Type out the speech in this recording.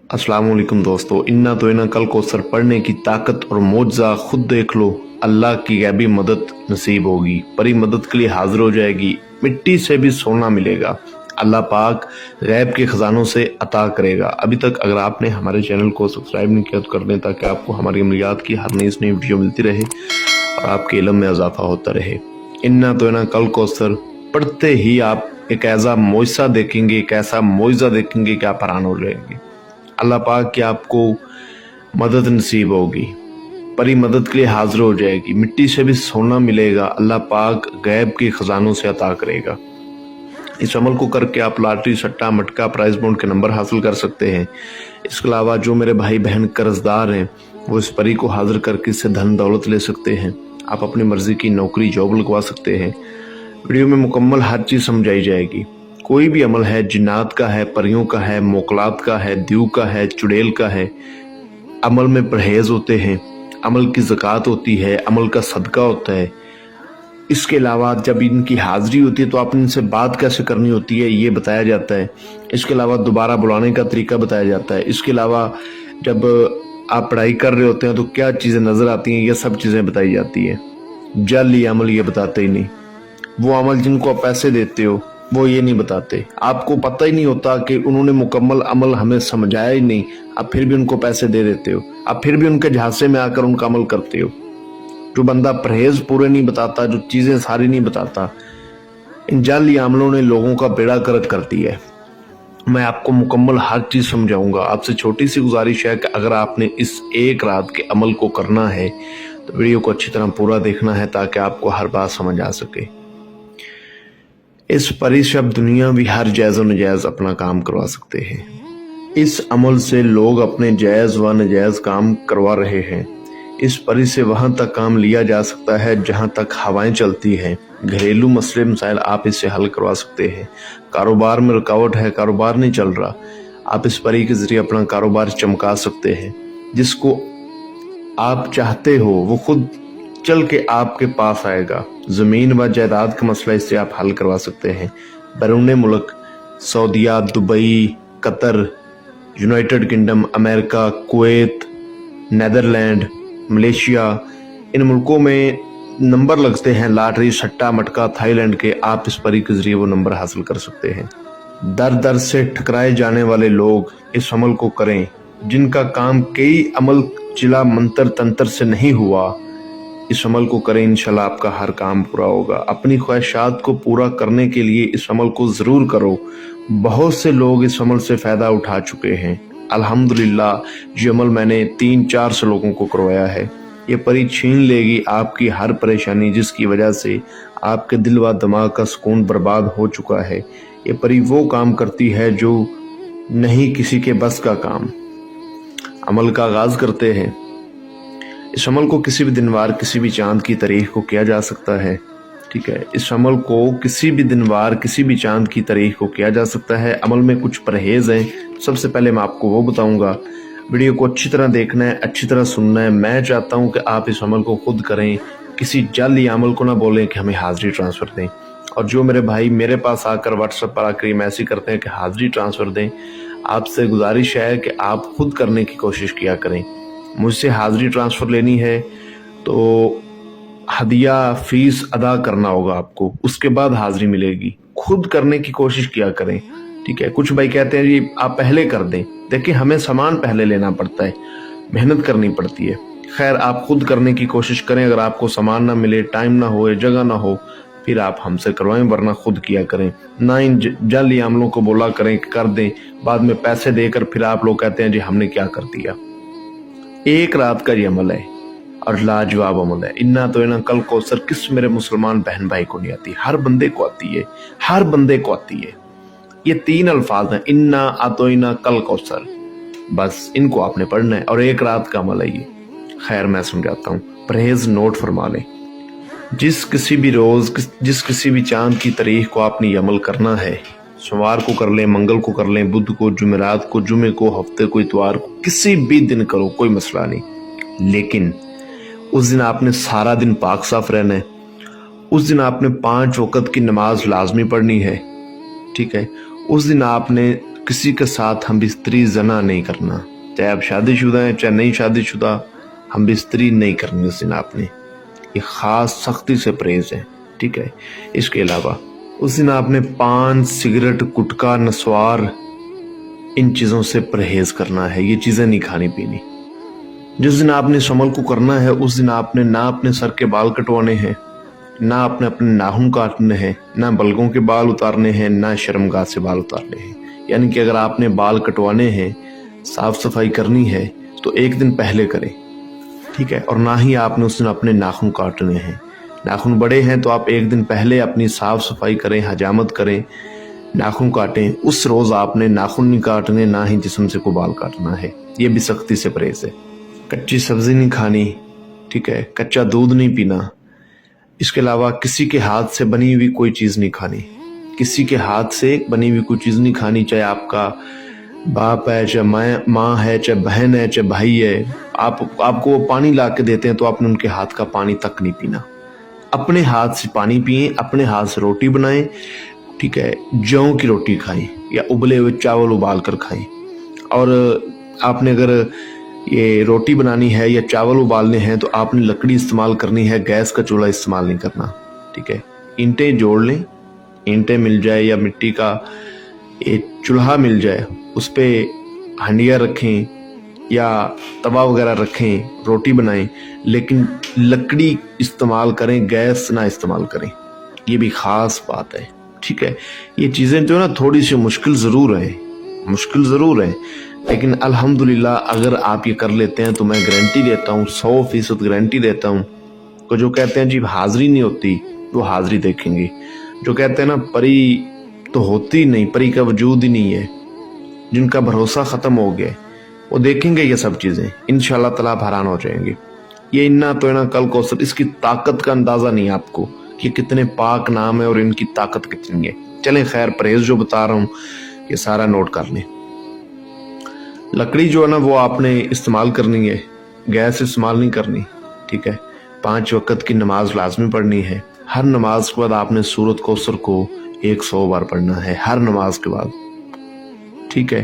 अस्सलाम वालेकुम दोस्तों, इन्ना तो इन्ना कल कौसर पढ़ने की ताकत और मौजज़ा खुद देख लो। अल्लाह की गैबी मदद नसीब होगी, परी मदद के लिए हाजिर हो जाएगी, मिट्टी से भी सोना मिलेगा। अल्लाह पाक गैब के ख़जानों से अता करेगा। अभी तक अगर आपने हमारे चैनल को सब्सक्राइब नहीं किया तो कर दें, ताकि आपको हमारी अमलियात की हर नई वीडियो मिलती रहे और आपके इल्म में इजाफा होता रहे। इन्ना तो इन्ना कल कौसर पढ़ते ही आप एक ऐसा मुआज़ा देखेंगे, एक ऐसा मुआज़ा देखेंगे कि आप हैरान हो जाएंगे। अल्लाह पाक की आपको मदद नसीब होगी, परी मदद के लिए हाजिर हो जाएगी, मिट्टी से भी सोना मिलेगा। अल्लाह पाक गैब के खजानों से अता करेगा। इस अमल को करके आप लॉटरी, सट्टा, मटका, प्राइज बॉन्ड के नंबर हासिल कर सकते हैं। इसके अलावा जो मेरे भाई बहन कर्जदार हैं वो इस परी को हाजिर करके इससे धन दौलत ले सकते हैं। आप अपनी मर्जी की नौकरी, जॉब लगवा सकते हैं। वीडियो में मुकम्मल हर चीज़ समझाई जाएगी। कोई भी अमल है, जिन्नात का है, परियों का है, मोकलात का है, द्यू का है, चुड़ैल का है, अमल में परहेज होते हैं, अमल की ज़कात होती है, अमल का सदका होता है। इसके अलावा जब इनकी हाज़िरी होती है तो आप इनसे बात कैसे करनी होती है ये बताया जाता है। इसके अलावा दोबारा बुलाने का तरीका बताया जाता है। इसके अलावा जब आप पढ़ाई कर रहे होते हैं तो क्या चीज़ें नज़र आती हैं, ये सब चीज़ें बताई जाती हैं। जाली अमल ये बताते ही नहीं। वो अमल जिनको आप पैसे देते हो वो ये नहीं बताते। आपको पता ही नहीं होता कि उन्होंने मुकम्मल अमल हमें समझाया ही नहीं, आप फिर भी उनको पैसे दे देते हो, आप फिर भी उनके झांसे में आकर उनका अमल करते हो। जो बंदा परहेज पूरे नहीं बताता, जो चीज़ें सारी नहीं बताता, इन जाली अमलों ने लोगों का बेड़ा गर्क कर दिया है। मैं आपको मुकम्मल हर चीज़ समझाऊंगा। आपसे छोटी सी गुजारिश है कि अगर आपने इस एक रात के अमल को करना है तो वीडियो को अच्छी तरह पूरा देखना है, ताकि आपको हर बात समझ आ सके। इस परी से अब दुनिया भी हर जायज़ व नजायज़ अपना काम करवा सकते हैं। इस अमल से लोग अपने जायज़ व नजायज़ काम करवा रहे हैं। इस परी से वहाँ तक काम लिया जा सकता है जहाँ तक हवाएं चलती हैं। घरेलू मसले मसाइल आप इससे हल करवा सकते हैं। कारोबार में रुकावट है, कारोबार नहीं चल रहा, आप इस परी के ज़रिए अपना कारोबार चमका सकते हैं। जिसको आप चाहते हो वो खुद चल के आपके पास आएगा। ज़मीन व जायदाद का मसला इससे आप हल करवा सकते हैं। बैरून मुल्क सऊदीया, Dubai, Qatar, United Kingdom, America, Kuwait, Netherlands, Malaysia, इन मुल्कों में नंबर लगते हैं लॉटरी, सट्टा, मटका, थाईलैंड के। आप इस परी के ज़रिए वो नंबर हासिल कर सकते हैं। दर दर से ठकराए जाने वाले लोग इस अमल को करें। जिनका काम कई अमल चिला मंत्र तंत्र से नहीं हुआ, इस अमल को करें, इंशाल्लाह आपका हर काम पूरा होगा। अपनी ख्वाहिशात को पूरा करने के लिए इस अमल को ज़रूर करो। बहुत से लोग इस अमल से फ़ायदा उठा चुके हैं। अल्हम्दुलिल्लाह ये अमल मैंने 3-4 से लोगों को करवाया है। ये परी छीन लेगी आपकी हर परेशानी, जिसकी वजह से आपके दिल व दिमाग का सुकून बर्बाद हो चुका है। ये परी वो काम करती है जो नहीं किसी के बस का काम। अमल का आगाज़ करते हैं। इस अमल को किसी भी दिनवार, किसी भी चांद की तारीख को किया जा सकता है। ठीक है, इस अमल को किसी भी दिनवार, किसी भी चांद की तारीख को किया जा सकता है। अमल में कुछ परहेज़ हैं, सबसे पहले मैं आपको वो बताऊंगा। वीडियो को अच्छी तरह देखना है, अच्छी तरह सुनना है। मैं चाहता हूं कि आप इस अमल को खुद करें, किसी जाली अमल को ना बोलें कि हमें हाज़िरी ट्रांसफ़र दें। और जो मेरे भाई मेरे पास आकर व्हाट्सएप पर आकर मैसेज करते हैं कि हाज़िरी ट्रांसफ़र दें, आपसे गुजारिश है कि आप खुद करने की कोशिश किया करें। मुझसे हाज़िरी ट्रांसफ़र लेनी है तो हदिया फ़ीस अदा करना होगा आपको, उसके बाद हाज़िरी मिलेगी। खुद करने की कोशिश किया करें। ठीक है, कुछ भाई कहते हैं जी आप पहले कर दें। देखिए, हमें सामान पहले लेना पड़ता है, मेहनत करनी पड़ती है। खैर, आप खुद करने की कोशिश करें। अगर आपको सामान ना मिले, टाइम ना हो, जगह ना हो, फिर आप हमसे करवाएं, वरना खुद किया करें। ना इन जाली अमलों को बोला करें कि कर दें, बाद में पैसे देकर फिर आप लोग कहते हैं जी हमने क्या कर दिया। एक रात का ये अमल है और लाजवाब अमल है। इन्ना तो इन्ना कल कौसर किस मेरे मुसलमान बहन भाई को नहीं आती, हर बंदे को आती है, हर बंदे को आती है। ये 3 अल्फाज हैं, इन्ना आतोइना कल कौसर। बस इनको आपने पढ़ना है और एक रात का अमल है ये। खैर, मैं समझाता हूँ, परहेज नोट फरमा लें। जिस किसी भी रोज़, जिस किसी भी चांद की तारीख को आपने ये अमल करना है, सोमवार को कर लें, मंगल को कर लें, बुध को, जुमेरात को, जुमे को, हफ्ते को, इतवार को, किसी भी दिन करो, कोई मसला नहीं। लेकिन उस दिन आपने सारा दिन पाक साफ रहना है। उस दिन आपने 5 वक्त की नमाज लाजमी पढ़नी है। ठीक है, उस दिन आपने किसी के साथ हम बिस्तरी जना नहीं करना, चाहे आप शादीशुदा हैं चाहे नहीं शादीशुदा, हम बिस्तरी नहीं करनी उस दिन आपने। ये खास सख्ती से परहेज है, ठीक है। इसके अलावा उस दिन आपने पान, सिगरेट, गुटखा, नस्वार, इन चीज़ों से परहेज करना है। ये चीज़ें नहीं खानी पीनी। जिस दिन आपने इस अमल को करना है उस दिन आपने ना अपने सर के बाल कटवाने हैं, ना आपने अपने नाखून काटने हैं, ना बलगों के बाल उतारने हैं, ना शर्मगाह से बाल उतारने हैं। यानी कि अगर आपने बाल कटवाने हैं, साफ सफाई करनी है तो एक दिन पहले करें, ठीक है। और ना ही आपने उस दिन अपने नाखून काटने हैं। नाखून बड़े हैं तो आप एक दिन पहले अपनी साफ सफाई करें, हजामत करें, नाखून काटें। उस रोज आपने नाखून नहीं काटने, ना ही जिस्म से कोई बाल काटना है। ये भी सख्ती से परहेज है। कच्ची सब्जी नहीं खानी, ठीक है। कच्चा दूध नहीं पीना। इसके अलावा किसी के हाथ से बनी हुई कोई चीज़ नहीं खानी। किसी के हाथ से बनी हुई कोई चीज़ नहीं खानी, चाहे आपका बाप है, चाहे माँ है, चाहे बहन है, चाहे भाई है। आपको वो पानी ला के देते हैं तो आपने उनके हाथ का पानी तक नहीं पीना। अपने हाथ से पानी पिए, अपने हाथ से रोटी बनाएं, ठीक है। जौ की रोटी खाएं या उबले हुए चावल उबाल कर खाएं। और आपने अगर ये रोटी बनानी है या चावल उबालने हैं तो आपने लकड़ी इस्तेमाल करनी है, गैस का चूल्हा इस्तेमाल नहीं करना, ठीक है। ईंटें जोड़ लें, ईंटें मिल जाए या मिट्टी का एक चूल्हा मिल जाए, उस पर हंडिया रखें या तवा वगैरह रखें, रोटी बनाएं, लेकिन लकड़ी इस्तेमाल करें, गैस ना इस्तेमाल करें। ये भी खास बात है, ठीक है। ये चीज़ें जो है ना थोड़ी सी मुश्किल ज़रूर है, लेकिन अल्हम्दुलिल्लाह अगर आप ये कर लेते हैं तो मैं गारंटी देता हूँ, 100% गारंटी देता हूँ। तो जो कहते हैं जी हाज़िरी नहीं होती, वो हाज़िरी देखेंगे। जो कहते हैं ना परी तो होती नहीं, परी का वजूद ही नहीं है, जिनका भरोसा ख़त्म हो गया, वो देखेंगे ये सब चीज़ें, इंशाअल्लाह ताला आप हैरान हो जाएंगे। ये इन्ना तो है ना कल कौसर, इसकी ताकत का अंदाज़ा नहीं है आपको कि कितने पाक नाम है और इनकी ताकत कितनी है। चलें खैर, परहेज जो बता रहा हूँ ये सारा नोट कर लें। लकड़ी जो है ना वो आपने इस्तेमाल करनी है, गैस इस्तेमाल नहीं करनी, ठीक है। 5 वक्त की नमाज लाजमी पढ़नी है। हर नमाज के बाद आपने सूरत कौसर को 100 बार पढ़ना है, हर नमाज के बाद, ठीक है।